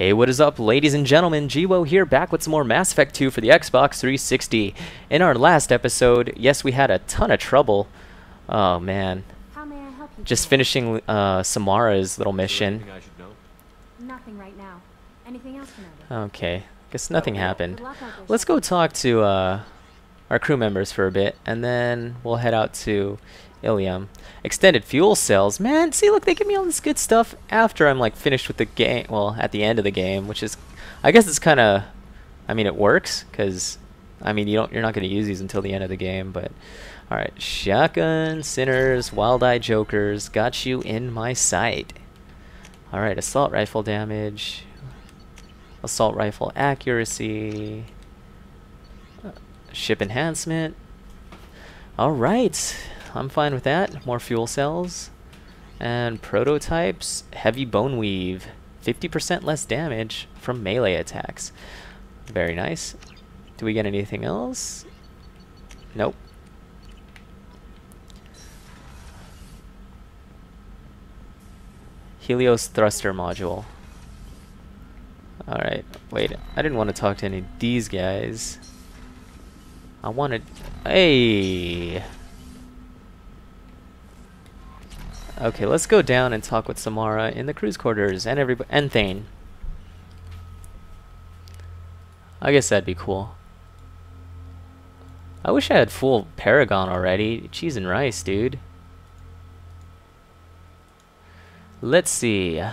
Hey, what is up, ladies and gentlemen? Geewhoa here, back with some more Mass Effect 2 for the Xbox 360. In our last episode, yes, we had a ton of trouble. Oh, man. How may I help you? Just finishing Samara's little mission. Anything I should know? Nothing right now. Anything else, Commander? Okay, guess nothing happened. Good luck out there, Let's sir. go talk to our crew members for a bit, and then we'll head out to Ilium. Extended fuel cells. Man, see, look, they give me all this good stuff after I'm, like, finished with the game. Well, at the end of the game, which is... I guess it's kind of... I mean, it works, because... I mean, you're not going to use these until the end of the game, but... Alright, shotgun, sinners, wild-eye jokers, got you in my sight. Alright, assault rifle damage... Assault rifle accuracy... Ship enhancement... Alright, I'm fine with that. More fuel cells. And prototypes, heavy bone weave. 50% less damage from melee attacks. Very nice. Do we get anything else? Nope. Helios thruster module. Alright, wait. I didn't want to talk to any of these guys. I wanted... Hey! Okay, let's go down and talk with Samara in the cruise quarters and everybody and Thane. I guess that'd be cool. I wish I had full Paragon already. Cheese and rice, dude. Let's see.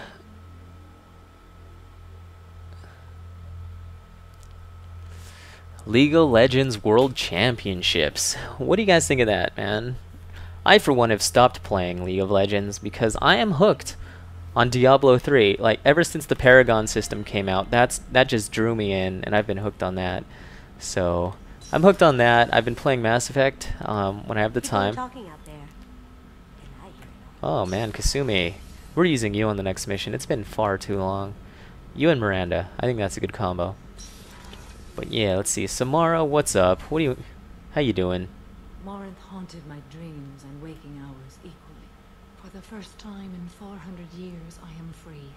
League of Legends World Championships. What do you guys think of that, man? I, for one, have stopped playing League of Legends because I am hooked on Diablo 3. Like, ever since the Paragon system came out, that just drew me in, and I've been hooked on that. So, I'm hooked on that. I've been playing Mass Effect when I have the time. Oh, man, Kasumi. We're using you on the next mission. It's been far too long. You and Miranda. I think that's a good combo. But yeah, let's see. Samara, what's up? How you doing? Morinth haunted my dreams and waking hours equally. For the first time in 400 years, I am free.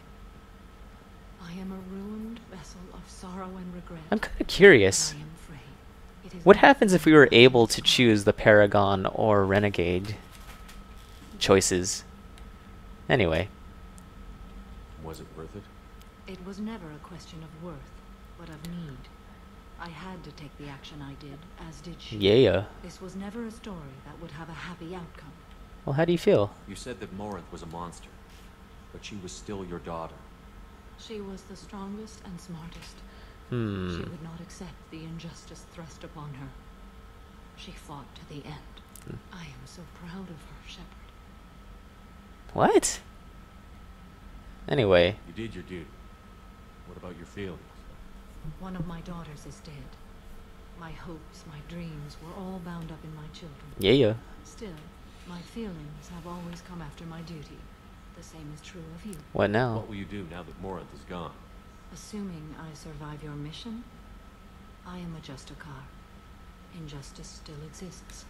I am a ruined vessel of sorrow and regret. I'm kind of curious. I am free. It is What happens if we were able to choose the Paragon or Renegade choices? Anyway. Was it worth it? It was never a question of worth, but of need. I had to take the action I did, as did she. Yeah. This was never a story that would have a happy outcome. Well, how do you feel? You said that Morinth was a monster, but she was still your daughter. She was the strongest and smartest. She would not accept the injustice thrust upon her. She fought to the end. I am so proud of her, Shepard. What? Anyway. You did your duty. What about your feelings? One of my daughters is dead. My hopes, my dreams were all bound up in my children. Yeah. Still, my feelings have always come after my duty. The same is true of you. What now? What will you do now that Morinth is gone? Assuming I survive your mission, I am a Justicar. Injustice still exists.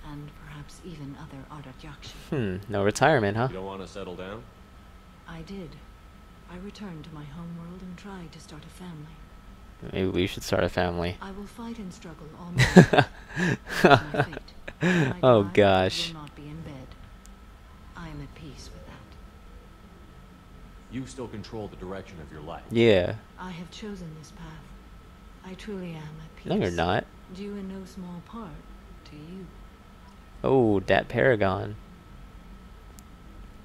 And perhaps even other Ardat-Yakshi. No retirement, huh? You don't want to settle down? I did. I returned to my homeworld and tried to start a family. Maybe we should start a family. I will fight and struggle all my life. My fate. My Oh, die gosh. will not be in bed. I am at peace with that. You still control the direction of your life. Yeah. I have chosen this path. I truly am at peace. No, you're not. Due in no small part to you. Oh, that Paragon.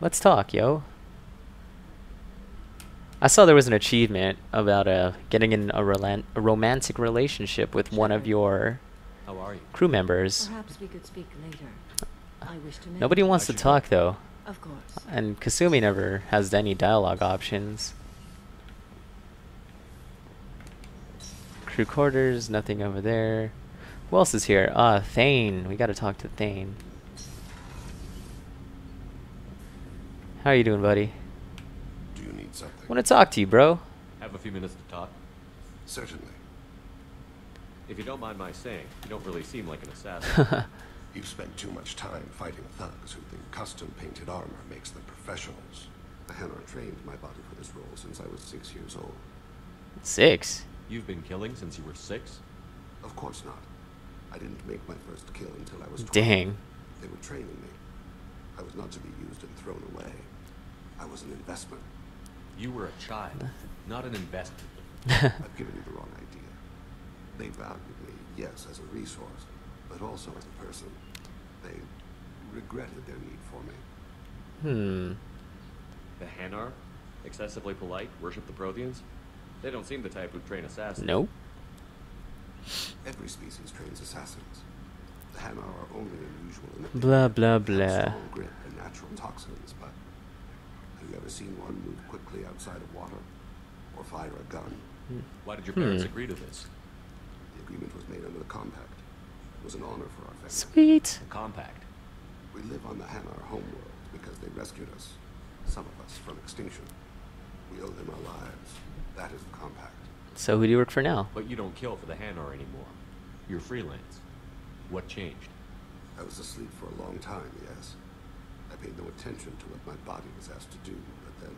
Let's talk, yo. I saw there was an achievement about getting in a romantic relationship with one of your How are you? crew members. Perhaps we could speak later. I wish to make Nobody wants to talk, though. Of course. And Kasumi never has any dialogue options. Crew quarters, nothing over there. Who else is here? Thane. We gotta talk to Thane. How are you doing, buddy? Do you need something? Want to talk to you, bro. Have a few minutes to talk? Certainly. If you don't mind my saying, you don't really seem like an assassin. You've spent too much time fighting thugs who think custom-painted armor makes them professionals. The Hanar trained my body for this role since I was 6 years old. 6? You've been killing since you were 6? Of course not. I didn't make my first kill until I was 12. Dang. They were training me. I was not to be used and thrown away. I was an investment. You were a child, not an investment. I've given you the wrong idea. They valued me, yes, as a resource, but also as a person. They regretted their need for me. The Hanar? Excessively polite, worship the Protheans? They don't seem the type who train assassins. Nope. Every species trains assassins. The Hanar are only unusual in that Blah, blah, they have blah. strong grip and natural toxins, but have you ever seen one move quickly outside of water? Or fire a gun? Why did your parents agree to this? The agreement was made under the compact. It was an honor for our family. Sweet. The compact. We live on the Hanar homeworld because they rescued us, some of us, from extinction. We owe them our lives. That is the compact. So who do you work for now? But you don't kill for the Hanar anymore. You're freelance. What changed? I was asleep for a long time, yes. I paid no attention to what my body was asked to do, but then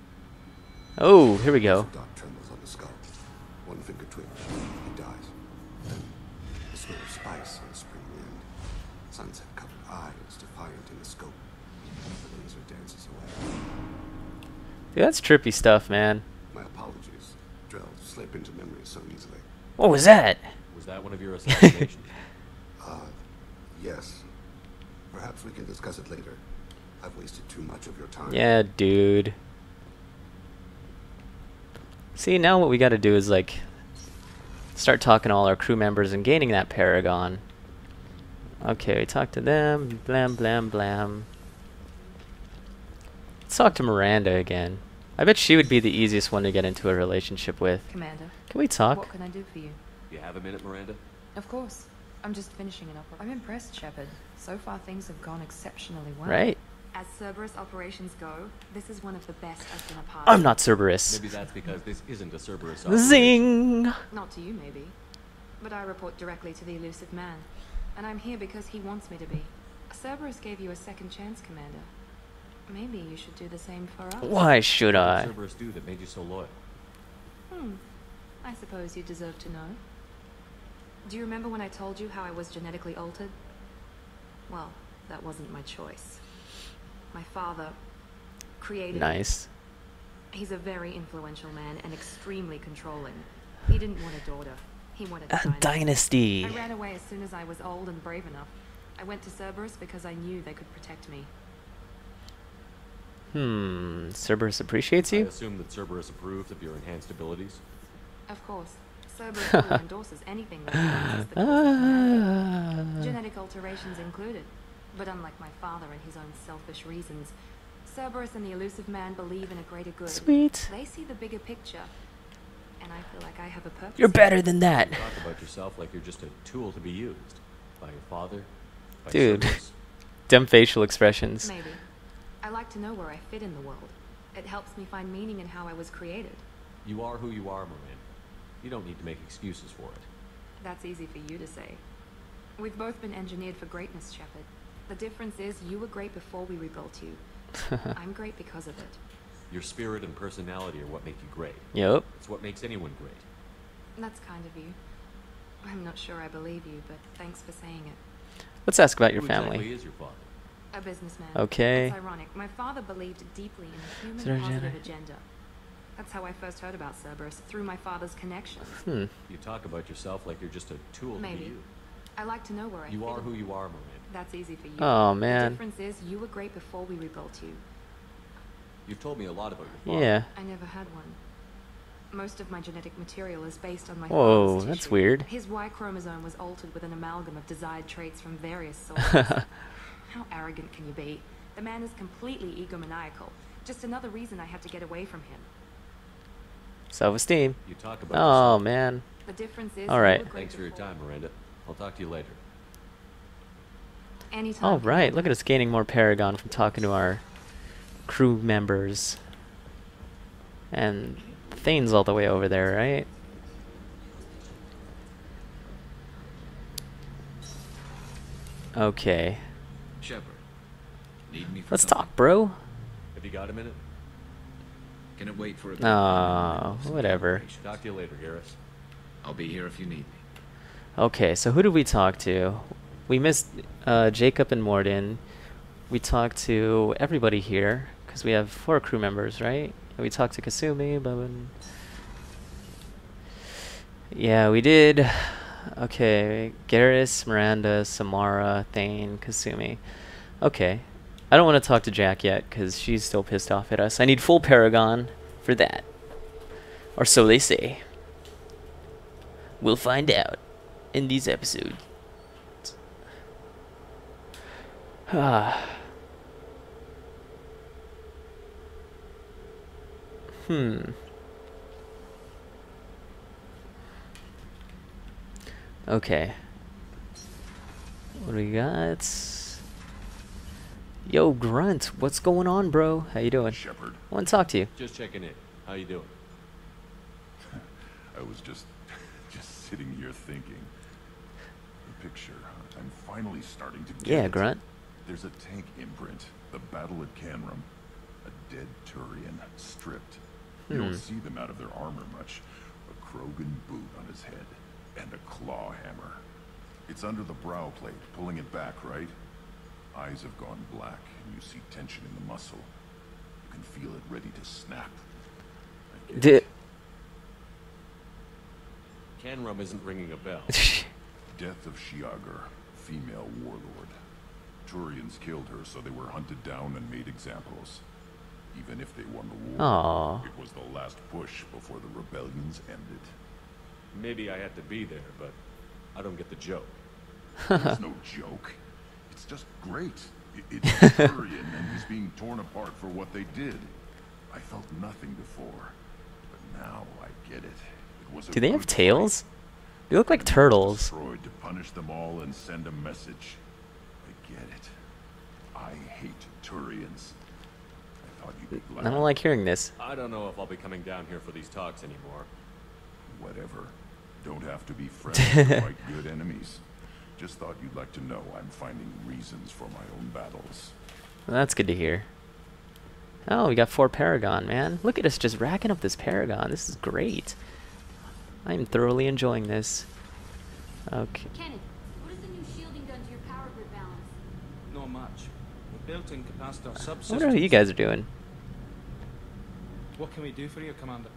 Oh, here we go. a dot trembles on the skull. One finger twitch. He dies. Then the smell of spice on a spring wind. Sunset-covered eyes defiant in the scope. The laser dances away. Dude, that's trippy stuff, man. My apologies. Drell slip into memory so easily. What was that? Was that one of your assassinations? Yes. Perhaps we can discuss it later. I've wasted too much of your time. Yeah, dude. See, now what we gotta do is, like, start talking to all our crew members and gaining that paragon. Okay, talk to them. Blam, blam, blam. Let's talk to Miranda again. I bet she would be the easiest one to get into a relationship with. Commander, Can we talk? what can I do for you? You have a minute, Miranda? Of course. I'm just finishing an opera. I'm impressed, Shepard. So far, things have gone exceptionally well. Right? As Cerberus operations go, this is one of the best I've been a part I'm of. not Cerberus. Maybe that's because this isn't a Cerberus operation. Zing! Not to you, maybe. But I report directly to the elusive man. And I'm here because he wants me to be. Cerberus gave you a second chance, Commander. Maybe you should do the same for us. Why should What I? did Cerberus do that made you so loyal? I suppose you deserve to know. Do you remember when I told you how I was genetically altered? Well, that wasn't my choice. My father created... Nice. He's a very influential man and extremely controlling. He didn't want a daughter. He wanted a A dynasty. dynasty. I ran away as soon as I was old and brave enough. I went to Cerberus because I knew they could protect me. Cerberus appreciates I you? assume that Cerberus approves of your enhanced abilities. Of course, Cerberus fully endorses anything that advances the cause of humanity. Genetic alterations included. But unlike my father and his own selfish reasons, Cerberus and the elusive man believe in a greater good. Sweet. They see the bigger picture. And I feel like I have a purpose. You're better than that. You talk about yourself like you're just a tool to be used. By your father. By Dude. Cerberus. Dumb facial expressions. Maybe. I like to know where I fit in the world. It helps me find meaning in how I was created. You are who you are, Miranda. You don't need to make excuses for it. That's easy for you to say. We've both been engineered for greatness, Shepard. The difference is you were great before we rebuilt you. I'm great because of it. Your spirit and personality are what make you great. Yup. It's what makes anyone great. That's kind of you. I'm not sure I believe you, but thanks for saying it. Let's ask about your Who family. exactly is your father? A businessman. Okay. It's ironic. My father believed deeply in a Is there a human positive genetic- agenda. That's how I first heard about Cerberus, through my father's connections. Hmm. You talk about yourself like you're just a tool to be Maybe. used. I like to know where I You fit are in who the you world. are, Miranda. That's easy for you. Oh, The man. difference is you were great before we rebuilt you. You've told me a lot about your father. Yeah. I never had one. Most of my genetic material is based on my Whoa, father's that's tissue. weird. His Y chromosome was altered with an amalgam of desired traits from various sources. How arrogant can you be? The man is completely egomaniacal. Just another reason I had to get away from him. Self-esteem. You talk about Oh, yourself. man. The difference is All you right. were great Thanks for your before. time, Miranda. I'll talk to you later. Anytime. All right. Look at us gaining more paragon from talking to our crew members. And Thane's all the way over there, right? Okay. Shepard, need me for Let's something? talk, bro. Have you got a minute? Can it wait for a Oh, whatever. Talk to you later, Garrus. I'll be here if you need me. Okay, so who did we talk to? We missed Jacob and Morden. We talked to everybody here, because we have 4 crew members, right? And we talked to Kasumi, Bowen. Yeah, we did. Okay, Garrus, Miranda, Samara, Thane, Kasumi. Okay. I don't want to talk to Jack yet, because she's still pissed off at us. I need full Paragon for that. Or so they say. We'll find out in these episodes. Ah. Okay. What do we got? Yo, Grunt, what's going on, bro? How you doing? Shepard. I want to talk to you. Just checking in. How you doing? I was just sitting here thinking. The picture. I'm finally starting to get Yeah, it. Grunt. There's a tank imprint. The battle at Canrum. A dead Turian, stripped. You don't see them out of their armor much. A Krogan boot on his head. And a claw hammer. It's under the brow plate, pulling it back, right? Eyes have gone black, and you see tension in the muscle. You can feel it ready to snap. I get it. Canrum isn't ringing a bell. Death of Shiagar, female warlord. Turians killed her, so they were hunted down and made examples. Even if they won the war, Aww. it was the last push before the rebellions ended. Maybe I had to be there, but I don't get the joke. It's no joke. It's just great. It's Turian, and he's being torn apart for what they did. I felt nothing before, but now I get it. It was a Do they have good tails? fight. They look like And it was turtles. Destroyed to punish them all and send a message. I get it. I hate Turians. I thought you'd be glad. I don't like hearing this. I don't know if I'll be coming down here for these talks anymore. Whatever. Don't have to be friends to fight good enemies. Just thought you'd like to know I'm finding reasons for my own battles. Well, that's good to hear. Oh, we got 4 Paragon, man. Look at us just racking up this Paragon. This is great. I'm thoroughly enjoying this. Okay. Kenny, what has the new shielding done to your power grid balance? Not much. We built in capacitor I subsystems. wonder what you guys are doing. What can we do for you, Commander?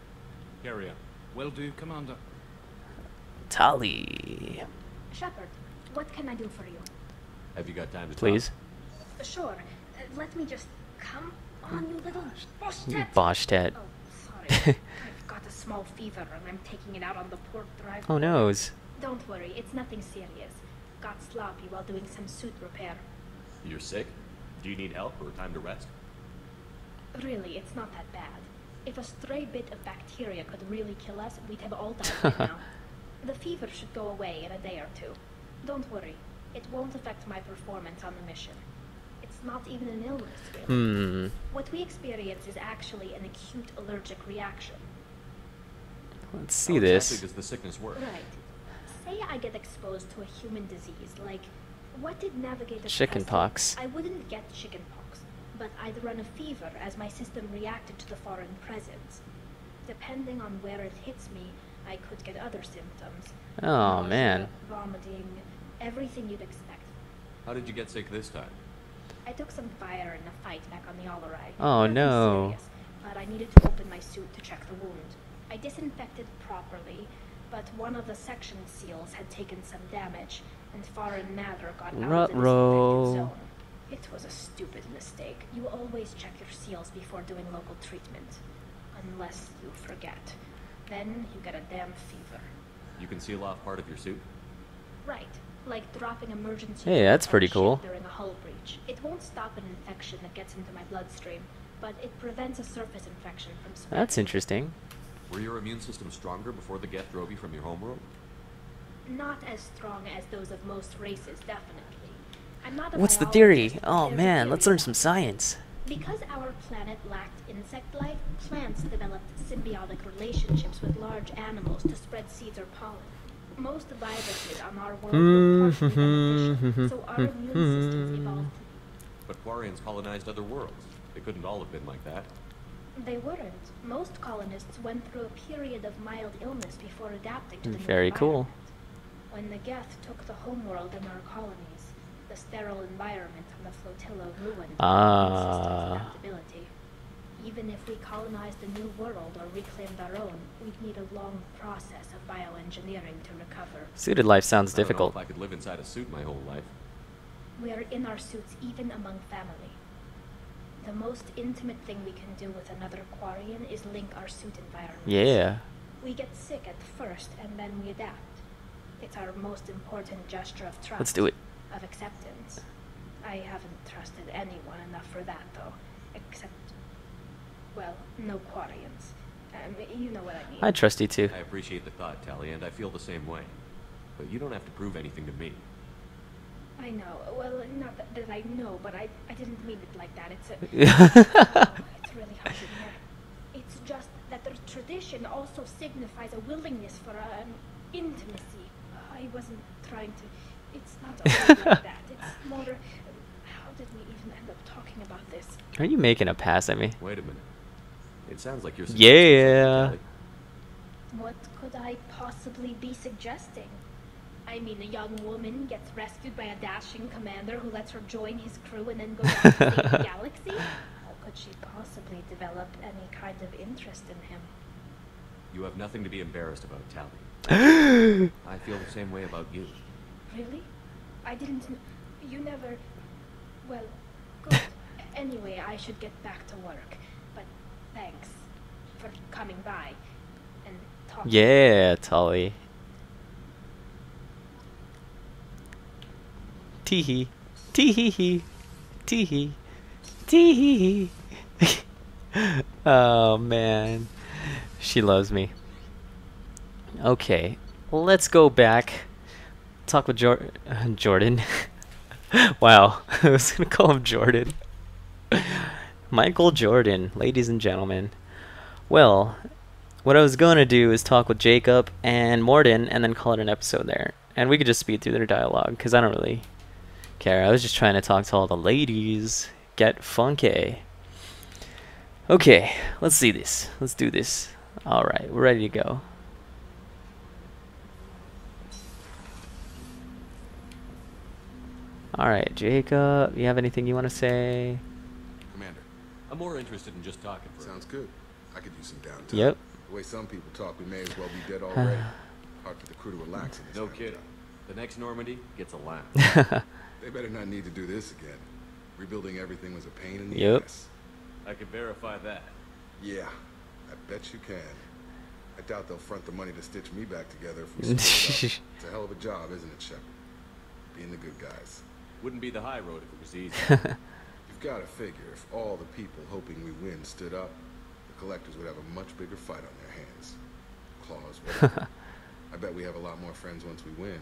Carry on. Will do, Commander. Tali. Shepard, what can I do for you? Have you got time to Please. Sure. Let me just... Come on, you little You Boshtet. Boshtet. Oh, sorry. I've got a small fever and I'm taking it out on the port drive. Oh, noes. Don't worry, it's nothing serious. Got sloppy while doing some suit repair. You're sick? Do you need help or time to rest? Really, it's not that bad. If a stray bit of bacteria could really kill us, we'd have all died by now. The fever should go away in a day or 2. Don't worry, it won't affect my performance on the mission. It's not even an illness, really. What we experience is actually an acute allergic reaction. Let's see How this. exactly does the sickness work? Right. Say I get exposed to a human disease, like what did Navigator Chickenpox. test? I wouldn't get chickenpox, but I'd run a fever as my system reacted to the foreign presence. Depending on where it hits me, I could get other symptoms. Oh, Nausea, man. vomiting, everything you'd expect. How did you get sick this time? I took some fire in a fight back on the Allerai. Oh, Nothing no. serious, but I needed to open my suit to check the wound. I disinfected properly, but one of the section seals had taken some damage, and foreign matter got out of the Ruh-roh. disinfected zone. It was a stupid mistake. You always check your seals before doing local treatment. Unless you forget. Then you get a damn fever. You can seal off part of your suit? Right. Like dropping emergency Hey, that's on pretty a ship cool. during a hull breach. It won't stop an infection that gets into my bloodstream, but it prevents a surface infection from spreading. That's interesting. Were your immune system stronger before the Geth drove you from your homeworld? Not as strong as those of most races, definitely. I'm not a What's the biologist, theory? but Oh, there's a man, let's learn theory. some science. Because our planet lacked insect life, plants developed symbiotic relationships with large animals to spread seeds or pollen. Most viruses on our world were partially beneficial, so our immune systems evolved. But Quarians colonized other worlds. They couldn't all have been like that. They weren't. Most colonists went through a period of mild illness before adapting to the new Very cool. environment. When the Geth took the homeworld in our colonies, the sterile environment on the flotilla ruined the immune system's adaptability. Even if we colonized a new world or reclaimed our own, we'd need a long process of bioengineering to recover. Suited life sounds I don't know difficult. if I could live inside a suit my whole life. We are in our suits even among family. The most intimate thing we can do with another Quarian is link our suit environments. Yeah. We get sick at first and then we adapt. It's our most important gesture of trust. Let's do it. Of acceptance. I haven't trusted anyone enough for that though. Except, well, no Quarians. You know what I mean. I trust you too. I appreciate the thought, Tally, and I feel the same way. But you don't have to prove anything to me. I know. Well, not that I know, but I didn't mean it like that. It's a... it's really hard to hear. It's just that the tradition also signifies a willingness for intimacy. I wasn't trying to... It's not always like that. It's more... How did we even end up talking about this? Are you making a pass at me? Wait a minute. It sounds like you're Yeah. Tally. What could I possibly be suggesting? I mean, a young woman gets rescued by a dashing commander who lets her join his crew and then goes on to save the galaxy? How could she possibly develop any kind of interest in him? You have nothing to be embarrassed about, Tally. I feel the same way about you. Really? I didn't... You never... Well, good. Anyway, I should get back to work. But thanks for coming by and talking. Yeah, Tully. Teehee. Teehee. Teehee. Teehee. Oh man. She loves me. Okay. Let's go back. Talk with Jordan. Wow. I was gonna call him Jordan. Michael Jordan, ladies and gentlemen. Well, what I was going to do is talk with Jacob and Morden and then call it an episode there. And we could just speed through their dialogue because I don't really care. I was just trying to talk to all the ladies. Get funky. Okay, let's see this. Let's do this. Alright, we're ready to go. Alright, Jacob, you have anything you want to say? Commander, I'm more interested in just talking for sounds good. I could use some downtime. Yep. The way some people talk, we may as well be dead already. Hard for the crew to relax in this No kind of kidding. job. The next Normandy gets a laugh. They better not need to do this again. Rebuilding everything was a pain in the Yep. ass. I can verify that. Yeah, I bet you can. I doubt they'll front the money to stitch me back together if we split up. It's a hell of a job, isn't it, Shepard? Being the good guys. Wouldn't be the high road if it was easy. You've got to figure, if all the people hoping we win stood up, the collectors would have a much bigger fight on their hands. Claws, whatever. I bet we have a lot more friends once we win.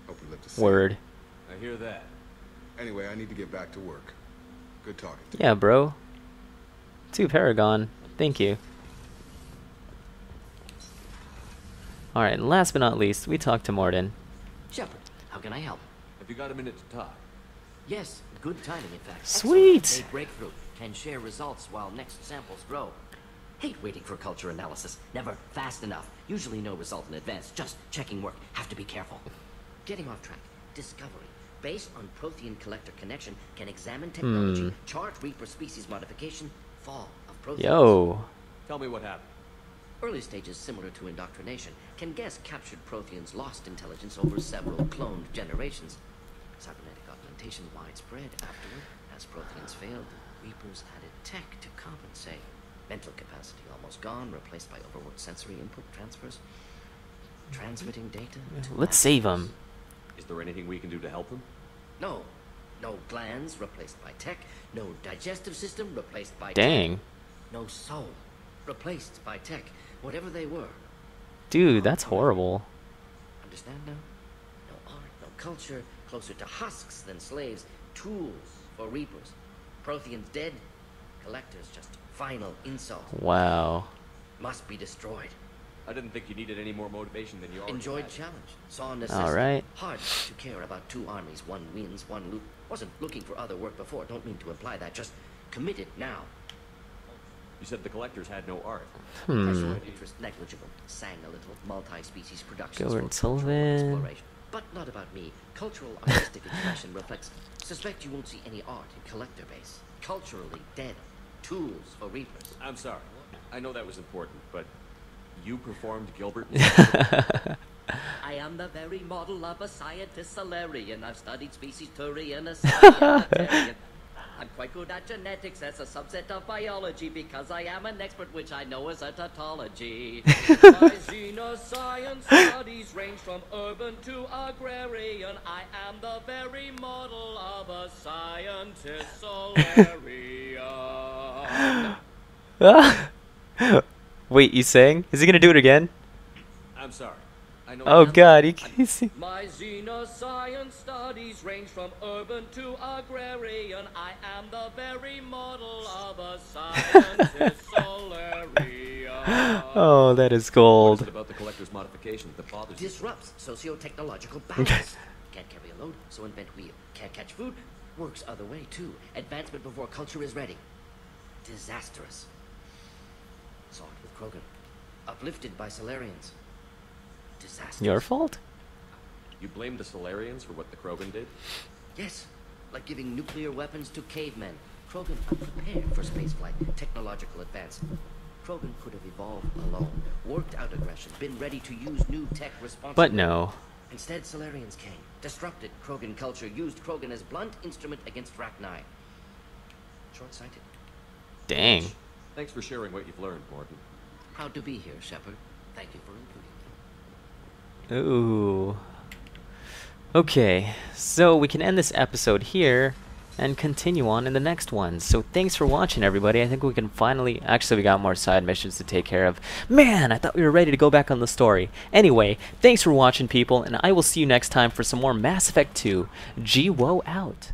Hope we live to see it. Word. I hear that. Anyway, I need to get back to work. Good talking to you. Yeah, bro. To Paragon. Thank you. Alright, last but not least, we talked to Morden. Shepard, how can I help? Have you got a minute to talk? Yes, good timing, in fact. Sweet. Excellent. A breakthrough. Can share results while next samples grow. Hate waiting for culture analysis. Never fast enough. Usually no result in advance. Just checking work. Have to be careful. Getting off track. Discovery. Based on Prothean collector connection, can examine technology, chart Reaper species modification, fall of Protheans. Yo. Tell me what happened. Early stages similar to indoctrination. Can guess captured Protheans lost intelligence over several cloned generations. Cybernetic augmentation widespread afterward. As Protheans failed, the Reapers added tech to compensate. Mental capacity almost gone, replaced by overworked sensory input transfers. Transmitting data to Let's save him. Is there anything we can do to help them? No. No glands replaced by tech. No digestive system replaced by tech. Dang. No soul replaced by tech. Whatever they were. Dude, that's horrible. Understand now? No art, no culture. Closer to husks than slaves. Tools for Reapers. Protheans dead. Collectors just final insult. Wow. Must be destroyed. I didn't think you needed any more motivation than you already Enjoyed had. challenge. Saw necessity. Alright. Hard to care about two armies. One wins, one lose. Wasn't looking for other work before. Don't mean to imply that. Just committed now. You said the collectors had no art. Personal interest negligible. Sang a little. Multi-species productions Gilbert for Sullivan. cultural exploration. But not about me. Cultural artistic expression reflects. Suspect you won't see any art in collector base. Culturally dead. Tools for reapers. I'm sorry. I know that was important, but you performed Gilbert. I am the very model of a scientist Solarian. I've studied species Turian, a Scientarian. I'm quite good at genetics as a subset of biology because I am an expert, which I know is a tautology. My xenoscience studies range from urban to agrarian. I am the very model of a scientist Solarian. Wait, you sang? Is he gonna do it again? I'm sorry. I know. Oh God, he's My xenoscience studies range from urban to agrarian. I am the very model of a scientist Solarian. Oh, that is What is gold. it about the collector's modifications that bothers you? Disrupts socio-technological balance. Can't carry a load, so invent wheel. Can't catch food, works other way too. Advancement before culture is ready. Disastrous. Saw it with Krogan. Uplifted by Solarians. Disastrous. Your fault? You blame the Solarians for what the Krogan did? Yes, like giving nuclear weapons to cavemen. Krogan unprepared for spaceflight, technological advance. Krogan could have evolved alone, worked out aggression, been ready to use new tech responsibly. But no. Instead, Solarians came, disrupted Krogan culture, used Krogan as blunt instrument against Rachni. Short-sighted. Dang. Thanks for sharing what you've learned, Morton. Proud to be here, Shepard. Thank you for including me. Ooh. Okay, so we can end this episode here and continue on in the next one. So thanks for watching, everybody. I think we can finally... Actually, we got more side missions to take care of. Man, I thought we were ready to go back on the story. Anyway, thanks for watching, people, and I will see you next time for some more Mass Effect 2. Geewhoa out.